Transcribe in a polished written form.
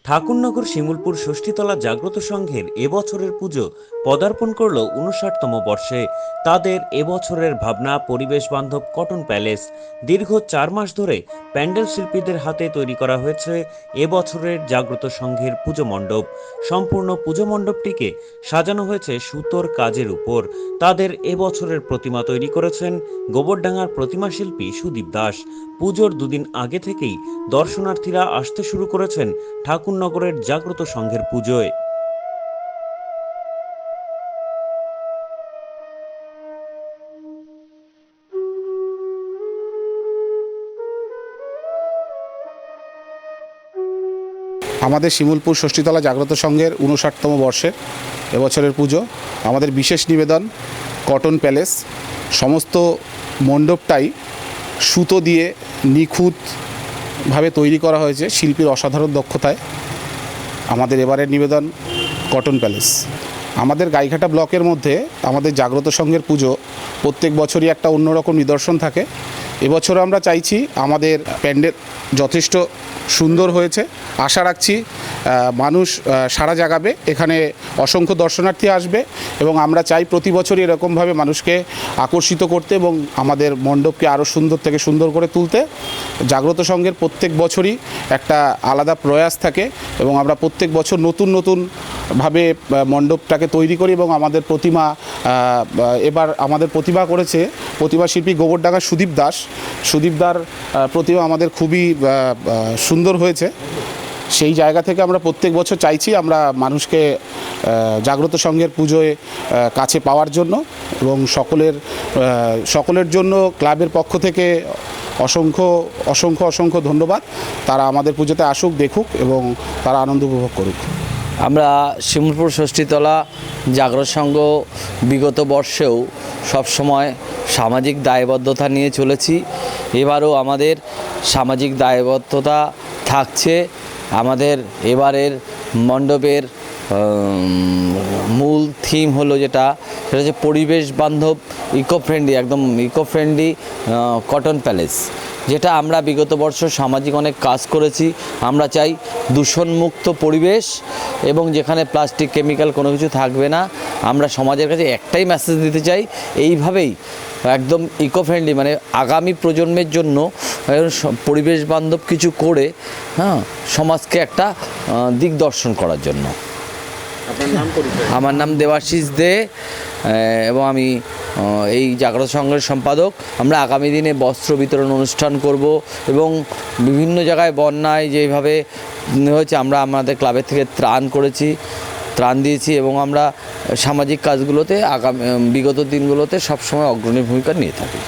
ঠাকুরনগর শিমুলপুর ষষ্ঠীতলা জাগ্রত সংঘের এবছরের পুজো পদার্পণ করল ৫৯তম বর্ষে। তাদের এবছরের ভাবনা পরিবেশ বান্ধব কটন প্যালেস। দীর্ঘ ৪ মাস ধরে প্যান্ডেল শিল্পীদের হাতে তৈরি করা হয়েছে এবছরের জাগ্রত সংঘের পুজো মণ্ডপ। সম্পূর্ণ পুজো মণ্ডপটিকে সাজানো হয়েছে সুতোর কাজের উপর। তাদের এবছরের প্রতিমা তৈরি করেছেন গোবরডাঙ্গার প্রতিমা শিল্পী সুদীপ দাস। পুজোর দুদিন আগে থেকেই দর্শনার্থীরা আসতে শুরু করেছেন ঠাকুরনগরের জাগ্রত সংঘের পুজোয়। আমাদের শিমুলপুর ষষ্ঠীতলা জাগ্রত সংঘের ৫৯তম বর্ষের এবছরের পুজো। আমাদের বিশেষ নিবেদন কটন প্যালেস। সমস্ত মণ্ডপটাই সুতো দিয়ে নিখুঁতভাবে তৈরি করা হয়েছে শিল্পীর অসাধারণ দক্ষতায়। আমাদের এবারের নিবেদন কটন প্যালেস। আমাদের গাইঘাটা ব্লকের মধ্যে আমাদের জাগ্রত সংঘের পুজো প্রত্যেক বছরই একটা অন্যরকম নিদর্শন থাকে। এবছর আমরা চাইছি আমাদের প্যান্ডেল যথেষ্ট সুন্দর হয়েছে। আশা রাখছি মানুষ সাড়া জাগাবে, এখানে অসংখ্য দর্শনার্থী আসবে এবং আমরা চাই প্রতি বছরই এরকমভাবে মানুষকে আকর্ষিত করতে এবং আমাদের মণ্ডপকে আরও সুন্দর থেকে সুন্দর করে তুলতে। জাগ্রত সংঘের প্রত্যেক বছরই একটা আলাদা প্রয়াস থাকে এবং আমরা প্রত্যেক বছর নতুন নতুনভাবে মণ্ডপটাকে তৈরি করি এবং আমাদের প্রতিমা এবার আমাদের প্রতিমা করেছে প্রতিমা শিল্পী গোবরডাঙ্গার সুদীপ দাস। সুদীপদার প্রতিমা আমাদের খুবই সুন্দর হয়েছে। সেই জায়গা থেকে আমরা প্রত্যেক বছর চাইছি আমরা মানুষকে জাগ্রত সংঘের পুজোয় কাছে পাওয়ার জন্য এবং সকলের জন্য ক্লাবের পক্ষ থেকে অসংখ্য অসংখ্য অসংখ্য ধন্যবাদ। তারা আমাদের পুজোতে আসুক, দেখুক এবং তারা আনন্দ উপভোগ করুক। আমরা শিমুলপুর ষষ্ঠীতলা জাগ্রত সংঘ বিগত বর্ষেও সবসময় সামাজিক দায়বদ্ধতা নিয়ে চলেছি। এবারও আমাদের সামাজিক দায়বদ্ধতা থাকছে। আমাদের এবারের মণ্ডপের মূল থিম হলো সেটা হচ্ছে পরিবেশ বান্ধব একদম ইকো ফ্রেন্ডলি কটন প্যালেস। যেটা আমরা বিগত বর্ষ সামাজিক অনেক কাজ করেছি। আমরা চাই দূষণমুক্ত পরিবেশ এবং যেখানে প্লাস্টিক কেমিক্যাল কোনো কিছু থাকবে না। আমরা সমাজের কাছে একটাই মেসেজ দিতে চাই, এইভাবেই একদম ইকো ফ্রেন্ডলি মানে আগামী প্রজন্মের জন্য পরিবেশ বান্ধব কিছু করে সমাজকে একটা দিকদর্শন করার জন্য। আমার নাম দেবাশিস দে এবং আমি এই জাগ্রত সংঘের সম্পাদক। আমরা আগামী দিনে বস্ত্র বিতরণ অনুষ্ঠান করব এবং বিভিন্ন জায়গায় বন্যায় যেভাবে হয়েছে আমরা আমাদের ক্লাবের থেকে ত্রাণ দিয়েছি এবং আমরা সামাজিক কাজগুলোতে বিগত দিনগুলোতে সবসময় অগ্রণী ভূমিকা নিয়ে থাকি।